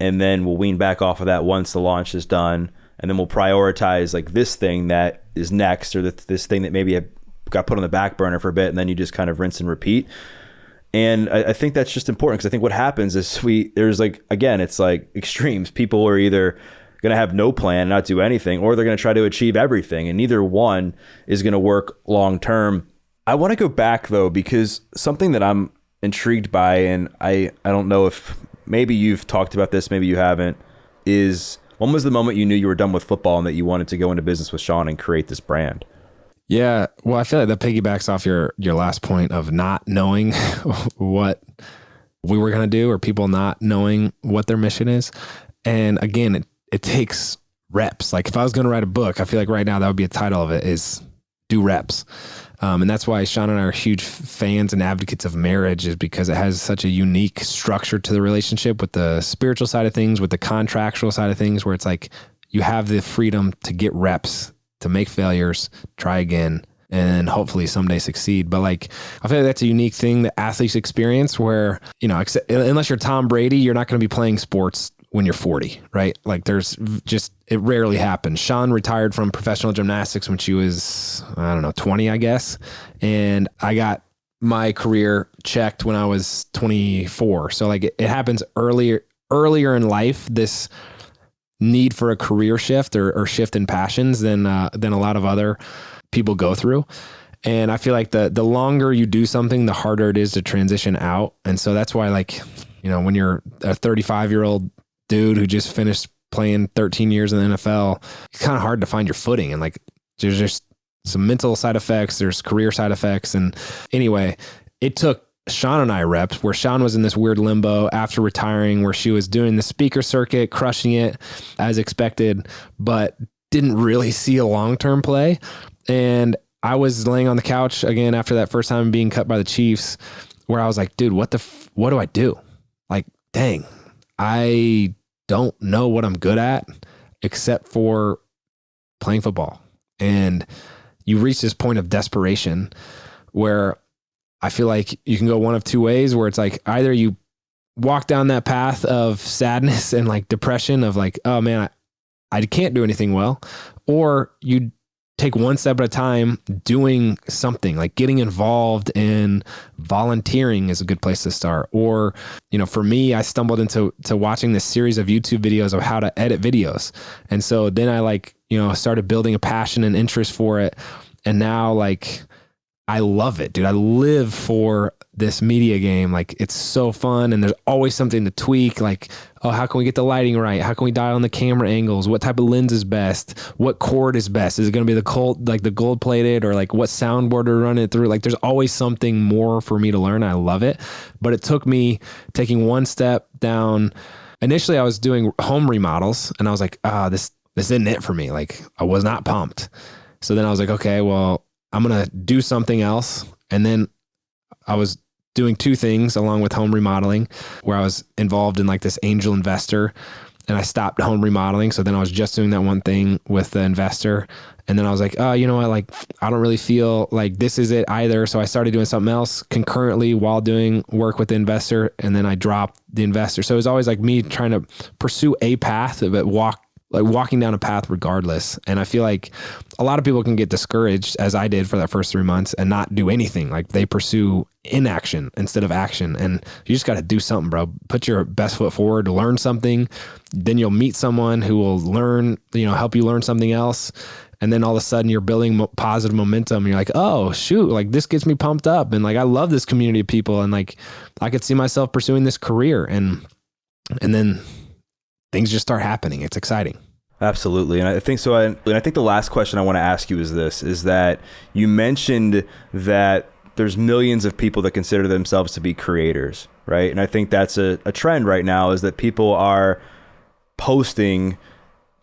and then we'll wean back off of that once the launch is done, and then we'll prioritize like this thing that is next, or this thing that maybe got put on the back burner for a bit, and then you just kind of rinse and repeat. And I think that's just important, because I think what happens is there's like, again, it's like extremes. People are either going to have no plan, not do anything, or they're going to try to achieve everything, and neither one is going to work long term. I want to go back though, because something that I'm intrigued by, and I don't know if maybe you've talked about this, maybe you haven't, is when was the moment you knew you were done with football and that you wanted to go into business with Shawn and create this brand? Yeah, well, I feel like that piggybacks off your last point of not knowing what we were going to do, or people not knowing what their mission is. And again, it takes reps. Like if I was going to write a book, I feel like right now that would be a title of it, is do reps. And that's why Shawn and I are huge fans and advocates of marriage, is because it has such a unique structure to the relationship, with the spiritual side of things, with the contractual side of things, where it's like you have the freedom to get reps, to make failures, try again, and hopefully someday succeed. But like, I feel like that's a unique thing that athletes experience, where, you know, unless you're Tom Brady, you're not going to be playing sports when you're 40, right? Like it rarely happens. Shawn retired from professional gymnastics when she was, 20, I guess. And I got my career checked when I was 24. So like it happens earlier in life, this need for a career shift or shift in passions than a lot of other people go through. And I feel like the longer you do something, the harder it is to transition out. And so that's why, like, you know, when you're a 35-year-old dude who just finished playing 13 years in the NFL, it's kind of hard to find your footing. And like, there's just some mental side effects, there's career side effects. And anyway, it took Shawn and I reps, where Shawn was in this weird limbo after retiring, where she was doing the speaker circuit, crushing it as expected, but didn't really see a long-term play. And I was laying on the couch again after that first time being cut by the Chiefs, where I was like, dude, what do I do? Like, dang, I don't know what I'm good at except for playing football. And you reach this point of desperation where I feel like you can go one of two ways, where it's like either you walk down that path of sadness and like depression of like, oh man, I can't do anything well, or you take one step at a time doing something, like getting involved in volunteering is a good place to start. Or, you know, for me, I stumbled into watching this series of YouTube videos of how to edit videos. And so then I started building a passion and interest for it. And now like, I love it, dude. I live for this media game. Like, it's so fun, and there's always something to tweak. Like, oh, how can we get the lighting right? How can we dial in the camera angles? What type of lens is best? What cord is best? Is it going to be the gold plated, or like what soundboard to run it through? Like, there's always something more for me to learn. I love it, but it took me taking one step down. Initially, I was doing home remodels, and I was like, this isn't it for me. Like, I was not pumped. So then I was like, okay, well, I'm going to do something else. And then I was doing two things along with home remodeling, where I was involved in like this angel investor, and I stopped home remodeling. So then I was just doing that one thing with the investor. And then I was like, oh, you know what? Like, I don't really feel like this is it either. So I started doing something else concurrently while doing work with the investor. And then I dropped the investor. So it was always like me trying to pursue a path, but walking down a path regardless. And I feel like a lot of people can get discouraged, as I did for that first 3 months, and not do anything. Like, they pursue inaction instead of action. And you just got to do something, bro. Put your best foot forward, learn something. Then you'll meet someone who will help you learn something else. And then all of a sudden you're building positive momentum. And you're like, oh shoot, like this gets me pumped up. And like, I love this community of people. And like, I could see myself pursuing this career. And then things just start happening. It's exciting. Absolutely. And I think so. And I think the last question I want to ask you is this, is that you mentioned that there's millions of people that consider themselves to be creators, right? And I think that's a trend right now, is that people are posting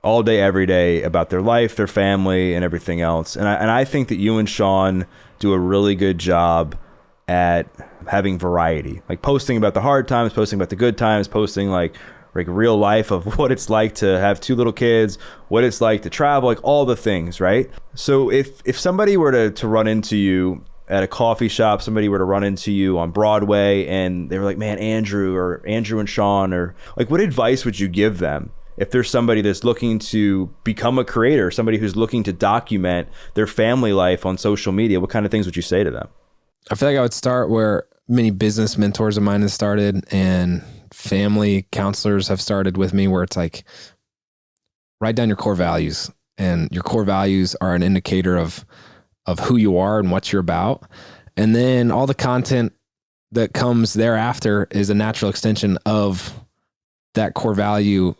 all day, every day about their life, their family, and everything else. And I think that you and Shawn do a really good job at having variety, like posting about the hard times, posting about the good times, posting like real life of what it's like to have 2 little kids, what it's like to travel, like all the things, right? So if somebody were to run into you at a coffee shop, somebody were to run into you on Broadway and they were like, man, Andrew and Shawn, or like, what advice would you give them if there's somebody that's looking to become a creator, somebody who's looking to document their family life on social media? What kind of things would you say to them? I feel like I would start where many business mentors of mine have started, and family counselors have started with me, where it's like, write down your core values, and your core values are an indicator of who you are and what you're about. And then all the content that comes thereafter is a natural extension of that core value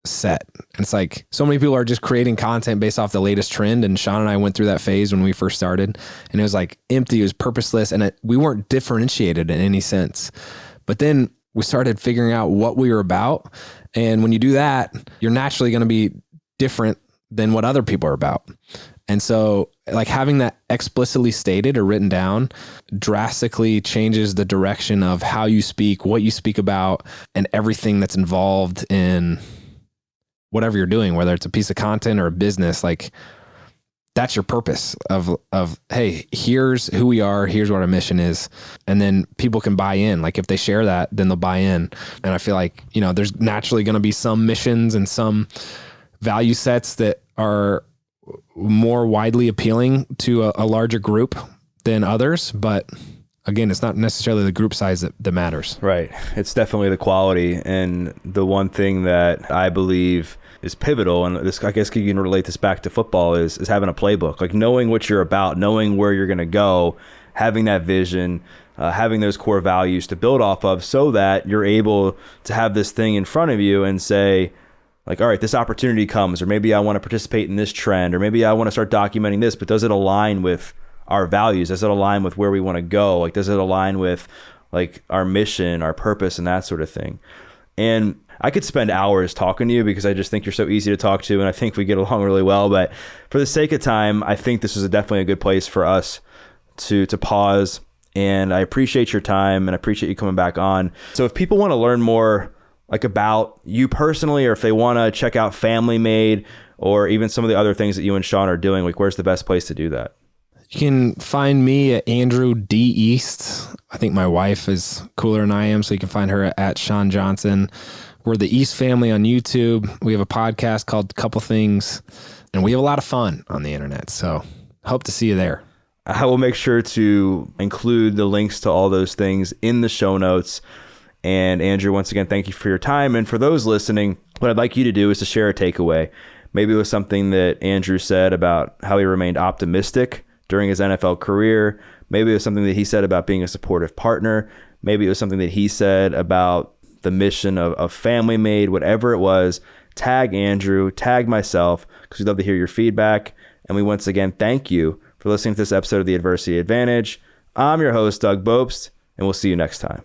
set. And it's like, so many people are just creating content based off the latest trend. And Shawn and I went through that phase when we first started, and it was like empty, it was purposeless, and we weren't differentiated in any sense. But then we started figuring out what we were about. And when you do that, you're naturally going to be different than what other people are about. And so like having that explicitly stated or written down drastically changes the direction of how you speak, what you speak about, and everything that's involved in whatever you're doing, whether it's a piece of content or a business. Like, that's your purpose of, hey, here's who we are, here's what our mission is. And then people can buy in. Like if they share that, then they'll buy in. And I feel like, there's naturally going to be some missions and some value sets that are more widely appealing to a larger group than others. But again, it's not necessarily the group size that matters. Right. It's definitely the quality. And the one thing that I believe is pivotal, and this, I guess you can relate this back to football, is having a playbook, like knowing what you're about, knowing where you're going to go, having that vision, having those core values to build off of, so that you're able to have this thing in front of you and say, like, all right, this opportunity comes, or maybe I want to participate in this trend, or maybe I want to start documenting this, but does it align with our values? Does it align with where we want to go? Like, does it align with like our mission, our purpose, and that sort of thing? And I could spend hours talking to you because I just think you're so easy to talk to, and I think we get along really well. But for the sake of time, I think this is definitely a good place for us to pause. And I appreciate your time, and I appreciate you coming back on. So if people want to learn more like about you personally, or if they want to check out Family Made, or even some of the other things that you and Shawn are doing, like where's the best place to do that? You can find me at Andrew D. East. I think my wife is cooler than I am, so you can find her at Shawn Johnson. We're the East Family on YouTube. We have a podcast called Couple Things, and we have a lot of fun on the internet. So hope to see you there. I will make sure to include the links to all those things in the show notes. And Andrew, once again, thank you for your time. And for those listening, what I'd like you to do is to share a takeaway. Maybe it was something that Andrew said about how he remained optimistic during his NFL career. Maybe it was something that he said about being a supportive partner. Maybe it was something that he said about the mission of Family Made. Whatever it was, tag Andrew, tag myself, because we'd love to hear your feedback. And we once again thank you for listening to this episode of The Adversity Advantage. I'm your host, Doug Bopst, and we'll see you next time.